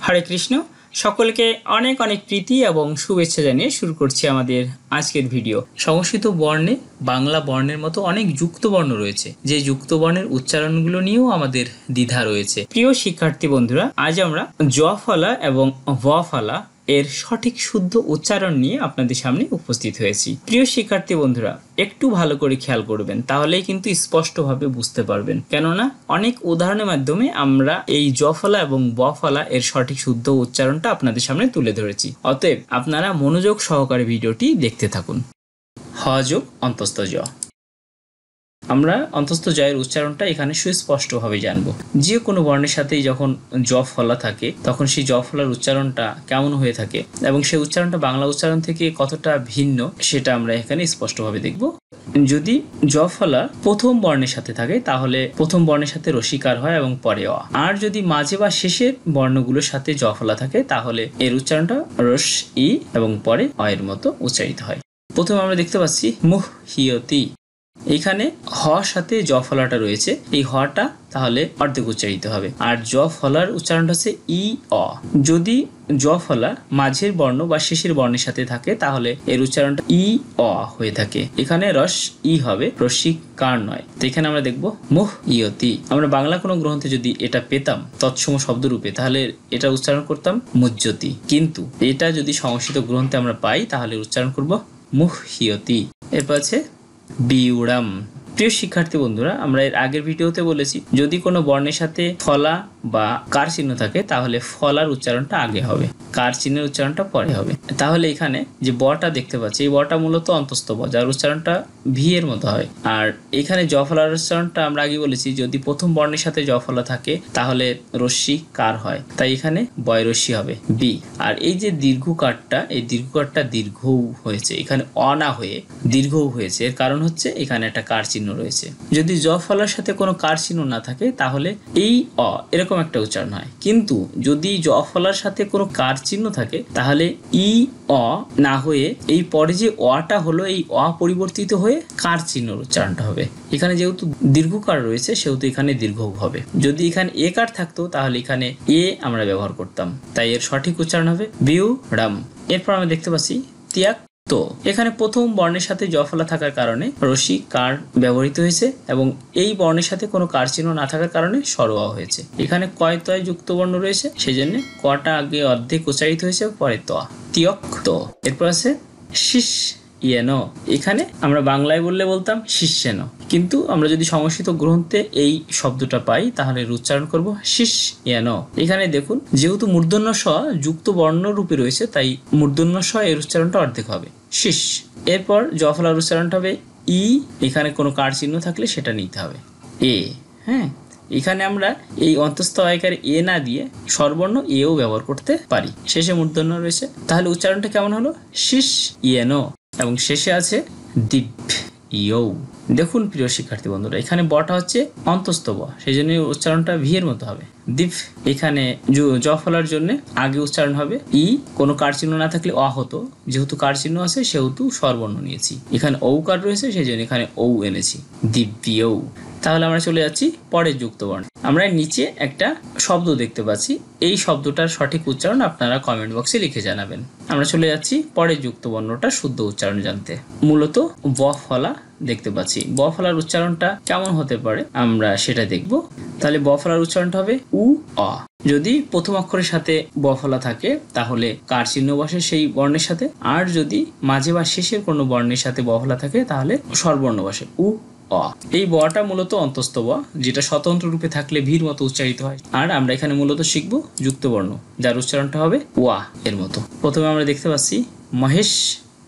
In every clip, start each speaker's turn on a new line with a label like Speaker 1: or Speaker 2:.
Speaker 1: হরে কৃষ্ণ। সকলকে অনেক অনেক প্রীতি এবং শুভেচ্ছা জানিয়ে শুরু করছি আমাদের আজকের ভিডিও। সংস্কৃত বর্ণে বাংলা বর্ণের মতো অনেক যুক্ত বর্ণ রয়েছে, যে যুক্ত বর্ণের উচ্চারণগুলো নিয়েও আমাদের দ্বিধা রয়েছে। প্রিয় শিক্ষার্থী বন্ধুরা, আজ আমরা জ ফলা এবং ভ ফলা এর সঠিক শুদ্ধ উচ্চারণ নিয়ে আপনাদের সামনে উপস্থিত হয়েছি। প্রিয় শিক্ষার্থী বন্ধুরা, একটু ভালো করে খেয়াল করবেন, তাহলেই কিন্তু স্পষ্টভাবে বুঝতে পারবেন। কেননা অনেক উদাহরণের মাধ্যমে আমরা এই জ ফলা এবং ব ফলা এর সঠিক শুদ্ধ উচ্চারণটা আপনাদের সামনে তুলে ধরেছি। অতএব আপনারা মনোযোগ সহকারে ভিডিওটি দেখতে থাকুন। হ যোগ অন্তস্থ জ। আমরা অন্তস্থ জয়ের উচ্চারণটা এখানে সুস্পষ্টভাবে জানবো। যে কোনো বর্ণের সাথেই যখন জ ফলা থাকে তখন সেই জ ফলার উচ্চারণটা কেমন হয়ে থাকে এবং সেই উচ্চারণটা বাংলা উচ্চারণ থেকে কতটা ভিন্ন সেটা আমরা এখানে স্পষ্টভাবে দেখব। যদি জ ফলা প্রথম বর্ণের সাথে থাকে তাহলে প্রথম বর্ণের সাথে রসিকার হয় এবং পরে অ। আর যদি মাঝে বা শেষের বর্ণগুলোর সাথে জ ফলা থাকে তাহলে এর উচ্চারণটা রস ই এবং পরে অ এর মতো উচ্চারিত হয়। প্রথমে আমরা দেখতে পাচ্ছি মুহ হিয়তি। এখানে হ সাথে জ ফলাটা রয়েছে, এই হটা তাহলে অর্ধেক উচ্চারিত হবে। আর জ ফলার উচ্চারণটা হচ্ছে ই অ। যদি জ ফলা মাঝের বর্ণ বা শেষের বর্ণের সাথে থাকে তাহলে এর উচ্চারণটা ই অ হয়ে থাকে। এখানে রস ই হবে, রসিক কার নয়। তো এখানে আমরা দেখবো মুহ ইয়তি। আমরা বাংলা কোনো গ্রন্থে যদি এটা পেতাম তৎসম শব্দরূপে তাহলে এটা উচ্চারণ করতাম মুজ্জতি, কিন্তু এটা যদি সংস্কৃত গ্রন্থে আমরা পাই তাহলে উচ্চারণ করব মুহ হিয়তি। এরপর আছে বিউড়াম। প্রিয় শিক্ষার্থী বন্ধুরা, আমরা এর আগের ভিডিওতে বলেছি যদি কোনো বর্ণের সাথে ফলা বা কার চিহ্ন থাকে তাহলে ফলার উচ্চারণটা আগে হবে, কার চিহ্নের উচ্চারণটা পরে হবে। তাহলে এখানে যে বটা দেখতে পাচ্ছি এই বটা মূলত অন্তস্থ ব, যার উচ্চারণটা ভি এর মতো হয়। আর এখানে জ ফলার উচ্চারণটা আমরা আগে বলেছি যদি প্রথম বর্ণের সাথে জ ফলা থাকে তাহলে রস্যি কার হয়, তাই এখানে বয় রস্যি হবে বি। আর এই যে দীর্ঘ কারটা, এই দীর্ঘ কারটা দীর্ঘ হয়েছে, এখানে অ না হয়ে দীর্ঘ হয়েছে। এর কারণ হচ্ছে এখানে একটা কার চিহ্ন রয়েছে। যদি জ ফলার সাথে কোনো কার চিহ্ন না থাকে তাহলে এই অ এরকম একটা উচ্চারণ হয়, কিন্তু যদি জ ফলার সাথে কোনো কার চিহ্ন থাকে তাহলে ই অ না হয়ে এই পরে যে অটা হলো এই অ পরিবর্তিত হয়ে কার চিহ্নের উচ্চারণটা হবে। এখানে যেহেতু দীর্ঘকার রয়েছে সেহেতু এখানে দীর্ঘ হবে। যদি এখানে এ কার থাকতো তাহলে এখানে এ আমরা ব্যবহার করতাম, তাই এর সঠিক উচ্চারণ হবে বিউ রাম। এরপর আমরা দেখতে পাচ্ছি তিয়াক। তো এখানে প্রথম বর্ণের সাথে জ ফলা থাকার কারণে রসি কার ব্যবহৃত হয়েছে এবং এই বর্ণের সাথে কোনো কার চিহ্ন না থাকার কারণে সরোয়া হয়েছে। এখানে কয় তয় যুক্ত বর্ণ রয়েছে, সেই জন্য কটা আগে অর্ধেক উচ্চারিত হয়েছে, পরে ত, তিয়ক তো। এরপর আছে শিস ইয়েন। এখানে আমরা বাংলায় বললে বলতাম শিষ্যেন, কিন্তু আমরা যদি সংস্কৃত গ্রন্থে এই শব্দটা পাই তাহলে উচ্চারণ করব শিস ইয়েন। এখানে দেখুন যেহেতু মূর্ধন্য স যুক্ত বর্ণ রূপে রয়েছে তাই মূর্ধন্য স এর উচ্চারণটা অর্ধেক হবে শিস। এরপর জ ফলার উচ্চারণটা হবে ই, এখানে কোনো কার চিহ্ন থাকলে সেটা নিতে হবে এ। হ্যাঁ, এখানে আমরা এই অন্তস্থ আয়কারে এ না দিয়ে স্বরবর্ণ এও ব্যবহার করতে পারি। শেষে মূর্ধন্য রয়েছে, তাহলে উচ্চারণটা কেমন হলো শিস ইয়েন এবং শেষে আছে দিপ ইয়ৌ। দেখুন প্রিয় শিক্ষার্থী বন্ধুরা, এখানে বটা হচ্ছে অন্তস্থ ব, সেই জন্য উচ্চারণটা ভি এর মতো হবে দিপ। এখানে জ ফলার জন্য আগে উচ্চারণ হবে ই, কোনো কার চিহ্ন না থাকলে অ হতো, যেহেতু কার চিহ্ন আছে সেহেতু স্বরবর্ণ নিয়েছি। এখানে ঔ কার রয়েছে সেই জন্য এখানে ঔ এনেছি দিব্যৌ। তাহলে আমরা চলে যাচ্ছি পরের যুক্ত বর্ণ। আমরা নিচে একটা শব্দ দেখতে পাচ্ছি, এই শব্দটার সঠিক উচ্চারণ আপনারা কমেন্ট বক্সে লিখে জানাবেন। আমরা চলে যাচ্ছি পরের যুক্ত বর্ণটা শুদ্ধ উচ্চারণ জানতে। মূলত ব ফলা দেখতে পাচ্ছি, ব ফলার উচ্চারণটা কেমন হতে পারে আমরা সেটা দেখব। তাহলে ব ফলার উচ্চারণটা হবে উ অ। যদি প্রথম অক্ষরের সাথে ব ফলা থাকে তাহলে কার চিহ্ন বসে সেই বর্ণের সাথে, আর যদি মাঝে বা শেষের কোনো বর্ণের সাথে ব ফলা থাকে তাহলে স্বরবর্ণ বসে উ অ। এই বটা মূলত অন্তস্থ ব, যেটা স্বতন্ত্র রূপে থাকলে ভির মতো উচ্চারিত হয়। আর আমরা এখানে মূলত শিখব যুক্ত বর্ণ, যার উচ্চারণটা হবে ওয়া এর মতো। প্রথমে আমরা দেখতে পাচ্ছি মহেশ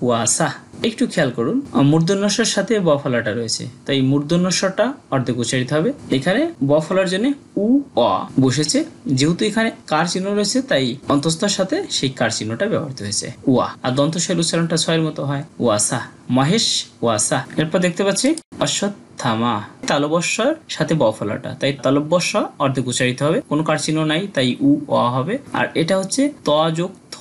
Speaker 1: ওয়াসা। একটু খেয়াল করুন, মূর্ধন্যস্বর সাথে ব ফলাটা রয়েছে, তাই মূর্ধন্যস্বরটা অর্ধেক উচ্চারিত হবে। এখানে ব ফলার জন্য উ অ বসেছে, যেহেতু এখানে কার চিহ্ন রয়েছে তাই অন্তস্থর সাথে সেই কার চিহ্নটা ব্যবহৃত হয়েছে ওয়া। আর দন্তস্বর উচ্চারণটা ছয়ের মতো হয় ওয়াসা, মহেশ ওয়াসা। এরপর দেখতে পাচ্ছি অশ্বত্থামা। তালবস্বর সাথে ব ফলাটা, তাই তালব্যস্ব অর্ধেক উচ্চারিত হবে, কোনো কার চিহ্ন নাই তাই উ অ হবে। আর এটা হচ্ছে ত যোগ থ থ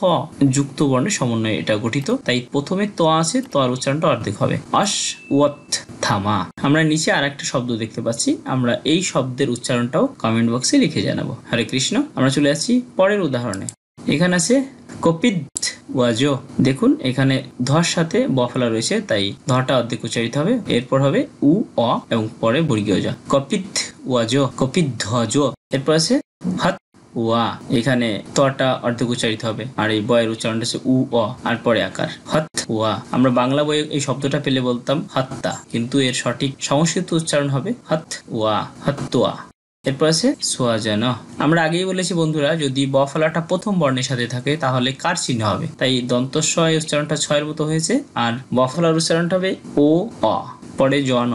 Speaker 1: যুক্ত বর্ণের সমন্বয়ে এটা গঠিত, তাই প্রথমে ত আছে, তর উচ্চারণটা অর্ধেক হবে। অশ্বত্থ থামা। আমরা নিচে আর একটা শব্দ দেখতে পাচ্ছি, আমরা এই শব্দের উচ্চারণটাও কমেন্ট বক্সে লিখে জানাবো। হরে কৃষ্ণ। আমরা চলে আসছি পরের উদাহরণে। এখানে আছে কপিত ওয়াজো। দেখুন এখানে ধর সাথে ব ফেলা রয়েছে, তাই ধটা অর্ধেক উচ্চারিত হবে, এরপর হবে উ অ এবং পরে বর্গীয় জ। কপিত ওয়াজো, কপিত ধ্বজ। এরপর আছে হত ওয়া, এখানে তটা অর্ধেক উচ্চারিত হবে, আর এই বয়ের উচ্চারণটা হচ্ছে উ অ আর পরে আকার। হত ওয়া। আমরা বাংলা বইয়ে এই শব্দটা পেলে বলতাম হত্যা, কিন্তু এর সঠিক সংস্কৃত উচ্চারণ হবে হত ওয়া, হত্তোয়া। এরপর আছে সোয়াজান। আমরা আগেই বলেছি বন্ধুরা, যদি ব ফলাটা প্রথম বর্ণের সাথে থাকে তাহলে কার চিহ্ন হবে, তাই দন্তস্ব উচ্চারণটা ছয়ের মতো হয়েছে, আর ব ফলার উচ্চারণটা হবে ও অ, পরে জন,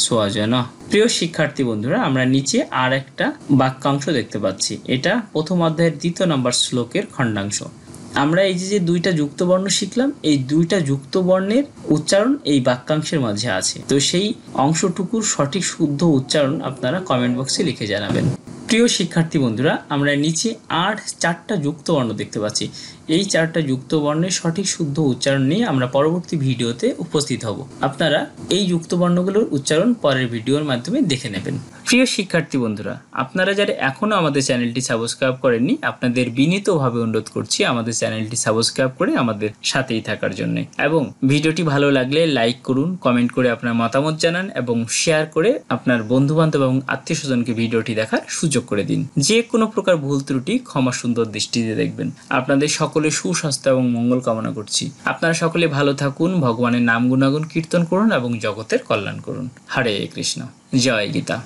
Speaker 1: সোয়াজান। প্রিয় শিক্ষার্থী বন্ধুরা, আমরা নিচে আর একটা বাক্যাংশ দেখতে পাচ্ছি, এটা প্রথম অধ্যায়ের 2 নম্বর শ্লোকের খণ্ডাংশ। আমরা এই যে দুইটা যুক্ত বর্ণ শিখলাম, এই দুইটা যুক্ত বর্ণের উচ্চারণ এই বাক্যাংশের মাঝে আছে, তো সেই অংশটুকুর সঠিক শুদ্ধ উচ্চারণ আপনারা কমেন্ট বক্সে লিখে জানাবেন। প্রিয় শিক্ষার্থী বন্ধুরা, আমরা নিচে আর 4টা যুক্ত বর্ণ দেখতে পাচ্ছি, এই 4টা যুক্ত বর্ণের সঠিক শুদ্ধ উচ্চারণ নিয়ে আমরা পরবর্তী ভিডিওতে উপস্থিত হব। আপনারা এই যুক্ত বর্ণগুলোর উচ্চারণ পরের ভিডিওর মাধ্যমে দেখে নেবেন। প্রিয় শিক্ষার্থী বন্ধুরা, আপনারা যারা এখনো আমাদের চ্যানেলটি সাবস্ক্রাইব করেননি, আপনাদের বিনীতভাবে অনুরোধ করছি আমাদের চ্যানেলটি সাবস্ক্রাইব করে আমাদের সাথেই থাকার জন্য, এবং ভিডিওটি ভালো লাগলে লাইক করুন, কমেন্ট করে আপনার মতামত জানান এবং শেয়ার করে আপনার বন্ধু-বান্ধব এবং আত্মীয়-স্বজনকে ভিডিওটি দেখার সুযোগ করে দিন। যে কোনো প্রকার ভুল ত্রুটি ক্ষমা সুন্দর দৃষ্টিতে দেখবেন। আপনাদের সকলে সুস্বাস্থ্য এবং মঙ্গল কামনা করছি। আপনারা সকলে ভালো থাকুন, ভগবানের নাম গুণাগুণ কীর্তন করুন এবং জগতের কল্যাণ করুন। হরে কৃষ্ণ। জয় গীতা।